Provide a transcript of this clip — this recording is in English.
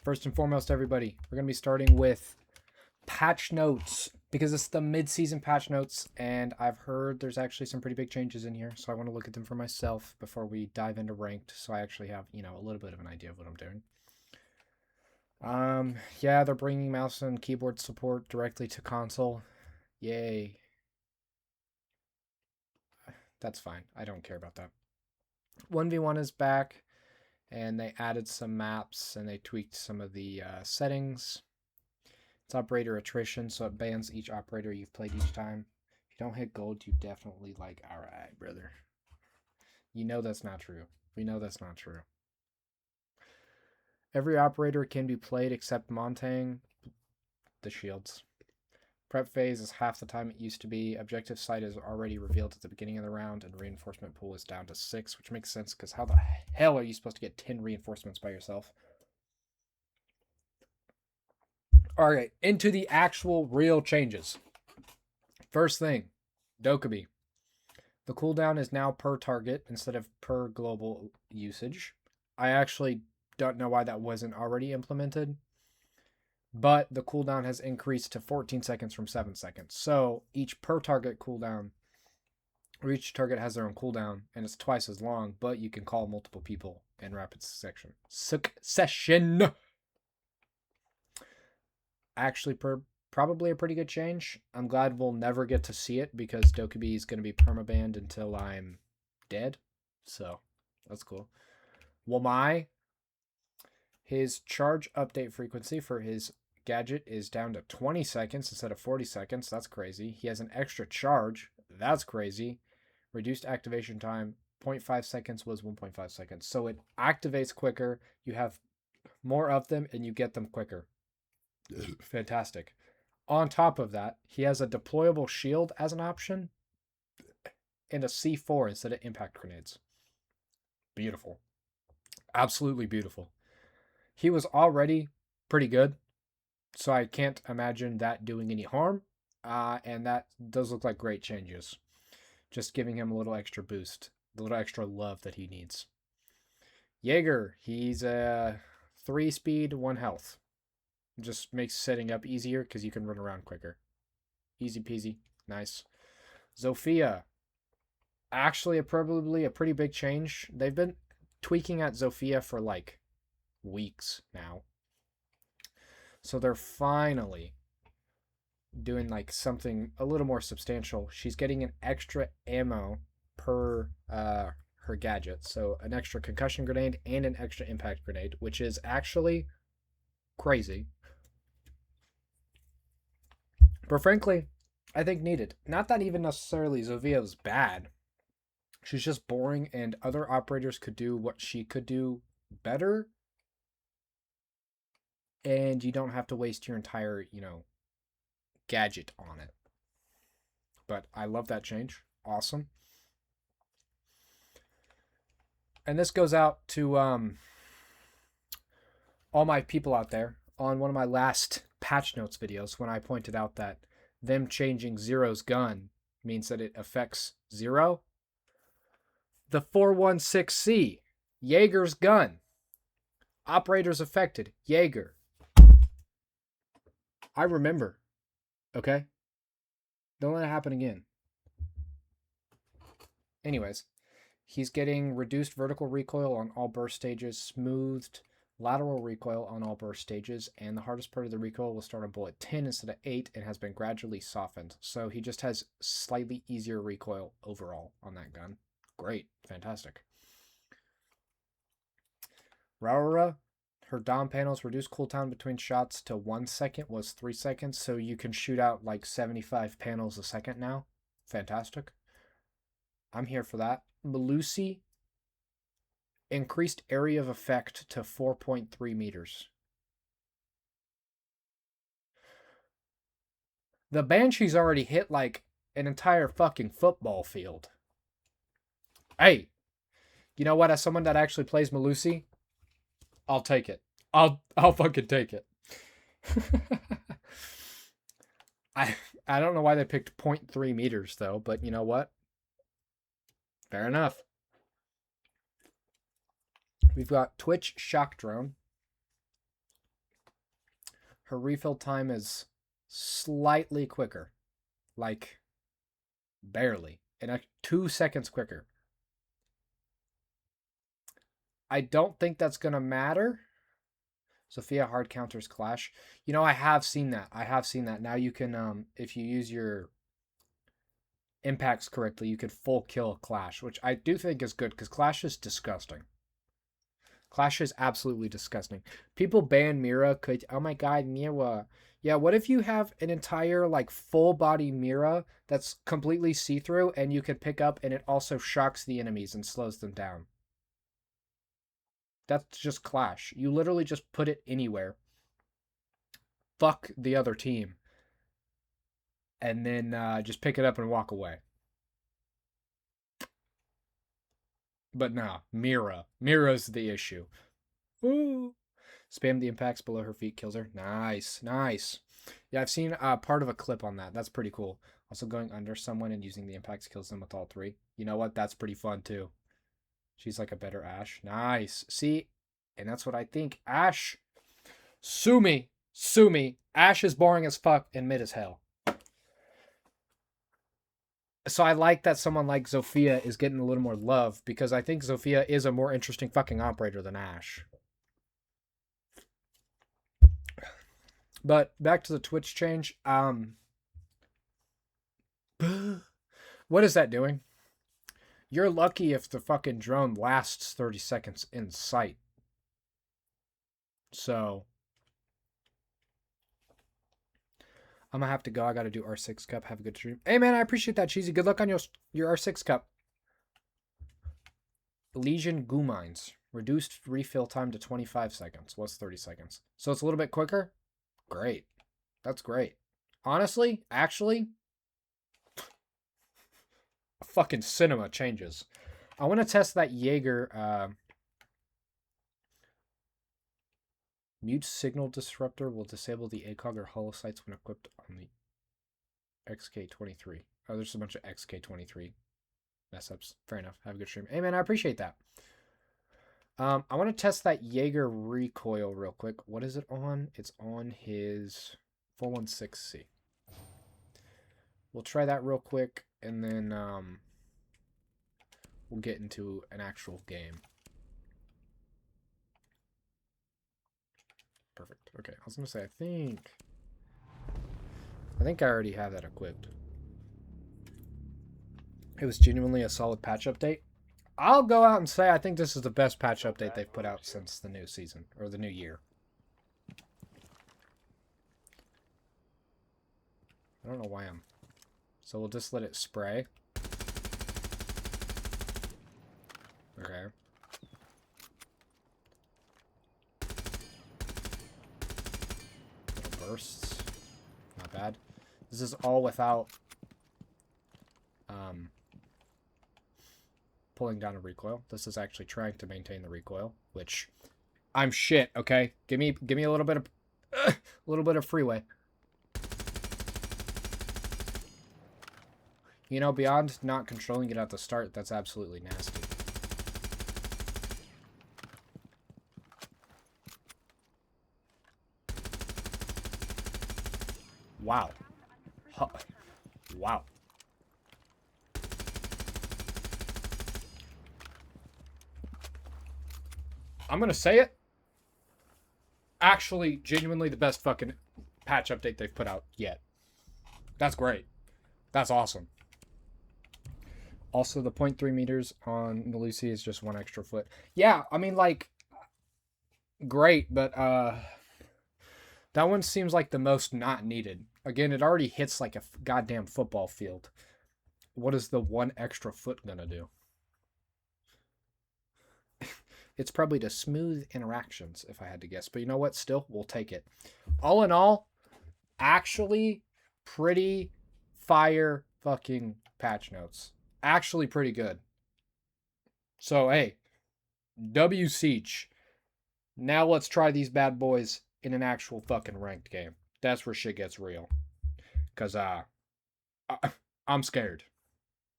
First and foremost, everybody, we're going to be starting with patch notes because it's the mid-season patch notes, and I've heard there's actually some pretty big changes in here, so I want to look at them for myself before we dive into ranked, so I actually have, a little bit of an idea of what I'm doing. Yeah, they're bringing mouse and keyboard support directly to console. Yay. That's fine. I don't care about that. 1v1 is back, and they added some maps, and they tweaked some of the settings. It's operator attrition, so it bans each operator you've played each time. If you don't hit gold, you definitely alright, brother. You know that's not true. We know that's not true. Every operator can be played except Montang, the shields. Prep phase is half the time it used to be. Objective site is already revealed at the beginning of the round, and reinforcement pool is down to 6, which makes sense because how the hell are you supposed to get 10 reinforcements by yourself? Alright, into the actual real changes. First thing, Dokkaebi. The cooldown is now per target instead of per global usage. I actually don't know why that wasn't already implemented, but the cooldown has increased to 14 seconds from 7 seconds. So each per target cooldown, or each target has their own cooldown, and it's twice as long, but you can call multiple people in rapid succession. Actually, probably a pretty good change. I'm glad we'll never get to see it because Dokkaebi is going to be permabanned until I'm dead. So that's cool. Wamai, his charge update frequency for his gadget is down to 20 seconds instead of 40 seconds. That's crazy. He has an extra charge. That's crazy. Reduced activation time, 0.5 seconds was 1.5 seconds. So it activates quicker. You have more of them and you get them quicker. Fantastic. On top of that, he has a deployable shield as an option and a C4 instead of impact grenades. Beautiful. Absolutely beautiful. He was already pretty good, so I can't imagine that doing any harm. And that does look like great changes. Just giving him a little extra boost, a little extra love that he needs. Jaeger, he's a 3 speed, 1 health. Just makes setting up easier because you can run around quicker. Easy peasy. Nice. Zofia. Actually, probably a pretty big change. They've been tweaking at Zofia for like weeks now. So they're finally doing like something a little more substantial. She's getting an extra ammo per her gadget. So an extra concussion grenade and an extra impact grenade, which is actually crazy. But frankly, I think needed. Not that even necessarily Zofia was bad. She's just boring, and other operators could do what she could do better. And you don't have to waste your entire, gadget on it. But I love that change. Awesome. And this goes out to all my people out there on one of my last patch notes videos when I pointed out that them changing Zero's gun means that it affects Zero. The 416C, Jaeger's gun. Operators affected, Jaeger. I remember. Okay? Don't let it happen again. Anyways, he's getting reduced vertical recoil on all burst stages, smoothed lateral recoil on all burst stages, and the hardest part of the recoil will start on bullet 10 instead of 8 and has been gradually softened. So he just has slightly easier recoil overall on that gun. Great. Fantastic. Raura, her Dom panels reduced cooldown between shots to 1 second was 3 seconds, so you can shoot out like 75 panels a second now. Fantastic. I'm here for that. Melusi, increased area of effect to 4.3 meters. The Banshee's already hit like an entire fucking football field. Hey, you know what? As someone that actually plays Melusi, I'll take it. I'll fucking take it. I don't know why they picked 0.3 meters though, but you know what? Fair enough. We've got Twitch Shock Drone. Her refill time is slightly quicker. Like, barely. And 2 seconds quicker. I don't think that's going to matter. Sophia hard counters Clash. You know, I have seen that. Now you can, if you use your impacts correctly, you could full kill Clash, which I do think is good because Clash is disgusting. Clash is absolutely disgusting. People ban Mira. Oh my god, Mira. Yeah, what if you have an entire like full body Mira that's completely see-through and you can pick up and it also shocks the enemies and slows them down? That's just Clash. You literally just put it anywhere. Fuck the other team. And then just pick it up and walk away. But nah, Mira. Mira's the issue. Ooh. Spam the impacts below her feet kills her. Nice. Yeah, I've seen part of a clip on that. That's pretty cool. Also going under someone and using the impacts kills them with all 3. You know what? That's pretty fun too. She's like a better Ashe. Nice. See? And that's what I think. Ashe. Sue me. Ashe is boring as fuck and mid as hell. So I like that someone like Zofia is getting a little more love because I think Zofia is a more interesting fucking operator than Ashe. But back to the Twitch change. What is that doing? You're lucky if the fucking drone lasts 30 seconds in sight. So I'm gonna have to go. I gotta do R6 cup. Have a good stream. Hey man, I appreciate that, Cheesy. Good luck on your R6 cup. Legion Goo Mines. Reduced refill time to 25 seconds. What's 30 seconds? So it's a little bit quicker? Great. That's great. Honestly, actually, fucking cinema changes. I want to test that Jaeger. Mute signal disruptor will disable the ACOG or holocytes when equipped on the XK23. Oh, there's a bunch of XK23 mess ups. Fair enough. Have a good stream. Hey man, I appreciate that. I want to test that Jaeger recoil real quick. What is it on? It's on his 416C. We'll try that real quick, and then we'll get into an actual game. Perfect. Okay, I was going to say, I think I already have that equipped. It was genuinely a solid patch update. I'll go out and say I think this is the best patch update they've put out since the new season, or the new year. I don't know why I'm... So we'll just let it spray. Okay. Little bursts. Not bad. This is all without pulling down a recoil. This is actually trying to maintain the recoil, which I'm shit, okay? Give me a little bit of freeway. You know, beyond not controlling it at the start, that's absolutely nasty. Wow. Huh. Wow. I'm gonna say it. Actually, genuinely the best fucking patch update they've put out yet. That's great. That's awesome. Also, the 0.3 meters on the Lucy is just 1 extra foot. Yeah, I mean, like, great, but that one seems like the most not needed. Again, it already hits like a goddamn football field. What is the 1 extra foot gonna do? It's probably to smooth interactions, if I had to guess. But you know what? Still, we'll take it. All in all, actually pretty fire fucking patch notes. Actually pretty good. So, hey, W Siege. Now let's try these bad boys in an actual fucking ranked game. That's where shit gets real. Because I'm scared.